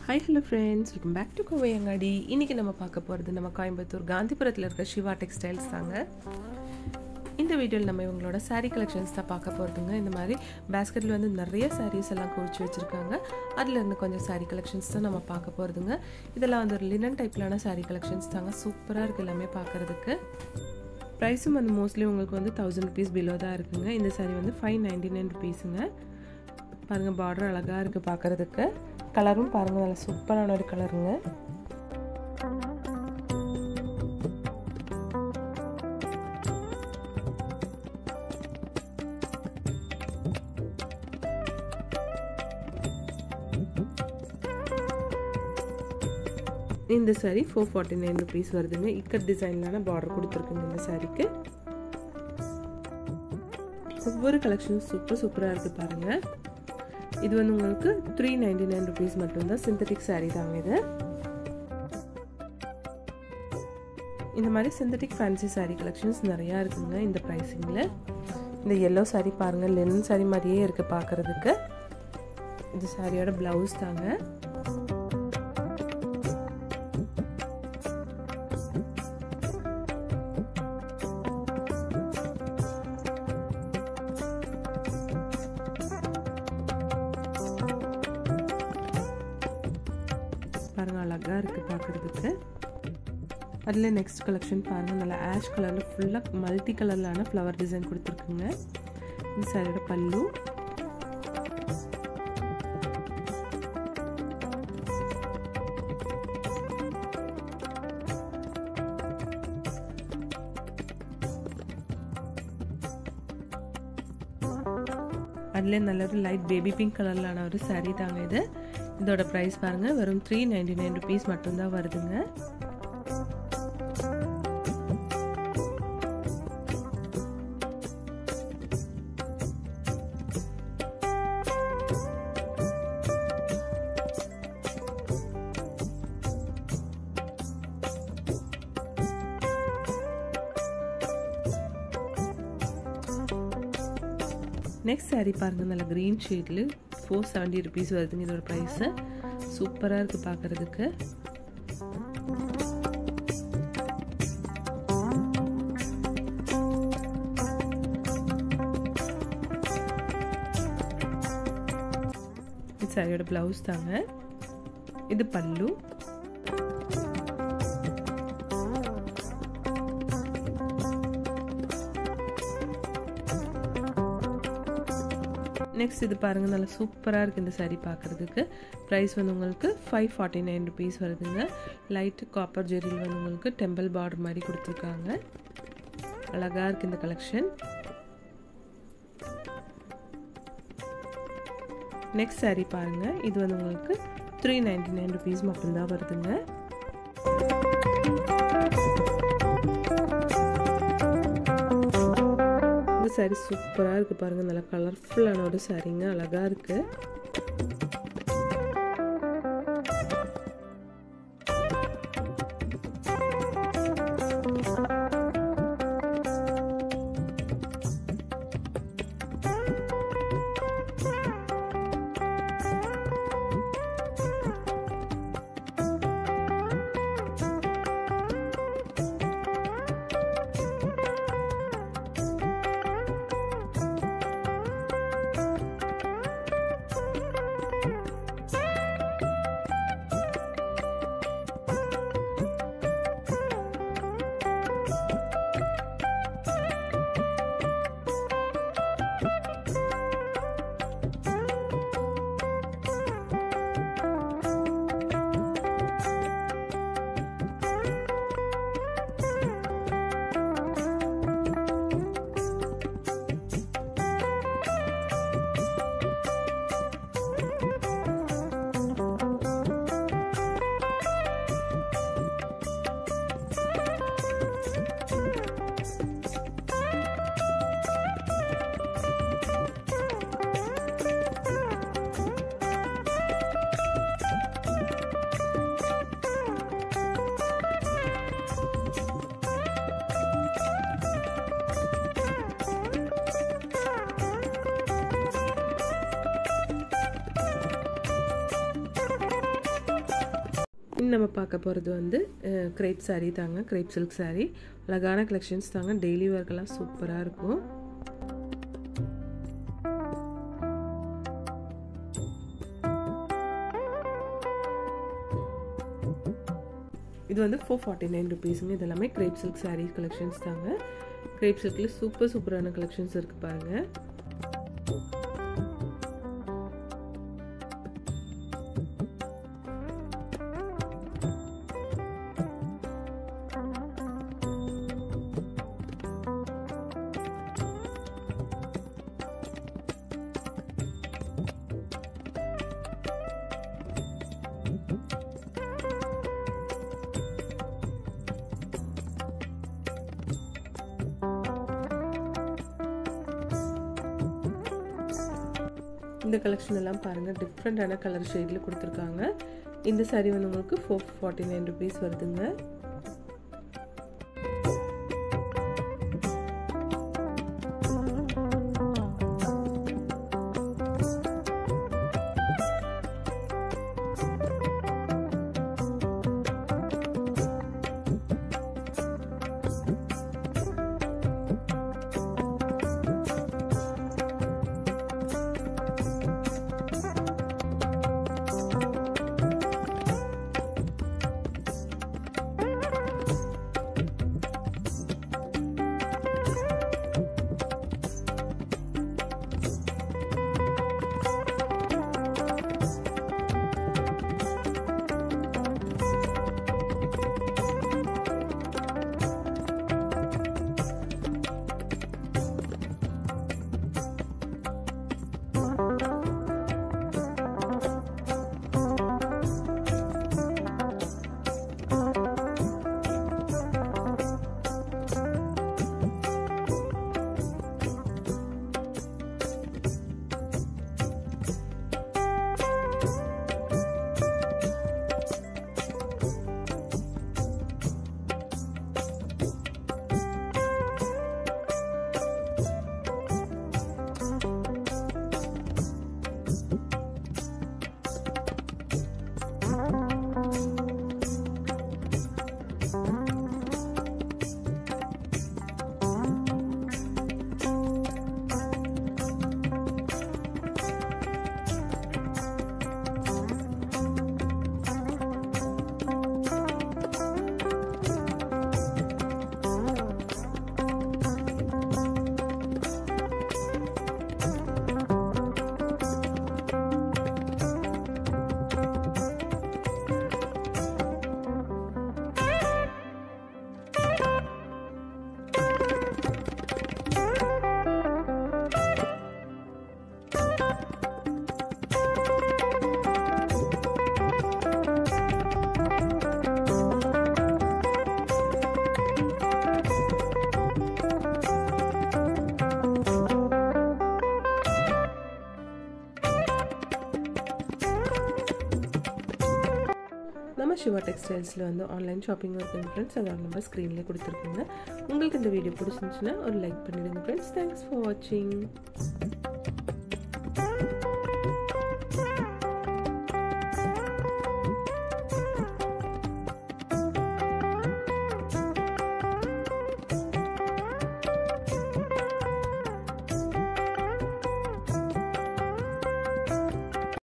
Hi hello friends, welcome back to Kovai Angadi. இன்னைக்கு நம்ம பார்க்க போறது நம்ம கோயம்புத்தூர் காந்திபுரத்துல இருக்க சிவா டெக்ஸ்டைல்ஸ் தாங்க. இந்த வீடியோல நம்ம இவங்களோட saree collections தான் பார்க்க போறதுங்க. இந்த மாதிரி பாஸ்கெட்ல வந்து நிறைய sarees எல்லாம் குவிச்சு வச்சிருக்காங்க. அதுல இருந்து கொஞ்சம் saree collections தான் நம்ம பார்க்க போறதுங்க. இதெல்லாம் வந்து ஒரு linen டைப்லான saree collections தாங்க. சூப்பரா இருக்கு எல்லாமே பார்க்கிறதுக்கு. பிரைஸும் வந்து மோஸ்ட்லி உங்களுக்கு வந்து 1000 rupees below தான் இருக்குங்க. இந்த saree வந்து 599 rupeesங்க. பாருங்க பார்டர் அழகா இருக்கு பார்க்கிறதுக்கு. கலரும் பாருங்க நல்ல சூப்பரான ஒரு கலருங்க. இந்த saree 449 rupees வருதுங்க. இக்கட் டிசைன்லான பார்டர் கொடுத்திருக்குங்க இந்த சாரிக்கு. ஒவ்வொரு கலெக்ஷனும் சூப்பரா இருக்கு பாருங்க. இது வந்து உங்களுக்கு 399 rupees மட்டும் தான். சிந்தட்டிக் saree தாங்க இது. இந்த மாதிரி சிந்தட்டிக் ஃபேன்சி saree கலெக்ஷன்ஸ் நிறைய இருக்குங்க இந்த பிரைசிங்ல. இந்த yellow saree பாருங்க linen saree மாதிரியே இருக்கு பார்க்கிறதுக்கு. இந்த சாரியோட பிளவுஸ் தாங்க. பாருங்க அழகா இருக்கு பார்க்கிறதுக்கு. அதுல நெக்ஸ்ட் கலெக்ஷன் பாருங்க நல்ல ஆஷ் கலர்ல ஃபுல்லா மல்டி கலர்லான ஃப்ளவர் டிசைன் கொடுத்திருக்குங்க. இந்த சாரியோட பல்லு. அதுல நல்ல ஒரு லைட் பேபி பிங்க் கலர்லான ஒரு saree தாங்க இது. இதோட பிரைஸ் பாருங்க வெறும் 399 rupees மட்டும் தான் வருதுங்க. நெக்ஸ்ட் saree பாருங்க நல்ல கிரீன் ஷேட்ல 470 rupees வருதுங்க இதோட பிரைஸ். சூப்பரா இருக்கு பார்க்கிறதுக்கு. இந்த சாரியோட பிளவுஸ் தாங்க. இது பல்லு. நெக்ஸ்ட் இது பாருங்க நல்ல சூப்பரா இருக்கு இந்த saree பார்க்கிறதுக்கு. பிரைஸ் வந்து உங்களுக்கு 549 rupees வருதுங்க. லைட் காப்பர் ஜெரில் வந்து உங்களுக்கு டெம்பிள் பார்டர் மாதிரி கொடுத்திருக்காங்க. அழகா இருக்கு இந்த கலெக்ஷன். நெக்ஸ்ட் saree பாருங்க. இது வந்து உங்களுக்கு 399 rupees மட்டும் தான் வருதுங்க. saree சூப்பரா இருக்கு பாருங்க நல்ல கலர்ஃபுல்லான ஒரு சாரீங்க. அழகா இருக்கு. நம்ம பார்க்க போகிறது வந்து கிரேப் saree தாங்க, கிரேப் சில்க் saree. அழகான கலெக்ஷன்ஸ் தாங்க, டெய்லி வேர்க்கெல்லாம் சூப்பராக இருக்கும். இது வந்து 449 rupeesங்க. இது எல்லாமே கிரேப் சில்க் saree கலெக்ஷன்ஸ் தாங்க. கிரேப் சில்கில் சூப்பரான கலெக்ஷன்ஸ் இருக்குது பாருங்கள். இந்த கலெக்ஷன் எல்லாம் பாருங்கள், டிஃப்ரெண்டான கலர் ஷேடில் கொடுத்துருக்காங்க. இந்த saree வந்து உங்களுக்கு 449 rupees வருதுங்க. நம்ம சிவா டெக்ஸ்டைல்ஸில் வந்து ஆன்லைன் ஷாப்பிங் இருக்குங்க ஃப்ரெண்ட்ஸ். அதோட நம்பர் ஸ்க்ரீன்லேயே கொடுத்துருக்குங்க. உங்களுக்கு இந்த வீடியோ பிடிச்சிருந்துச்சுன்னா ஒரு லைக் பண்ணிவிடுங்க ஃப்ரெண்ட்ஸ். தேங்க்ஸ் ஃபார் வாட்சிங்.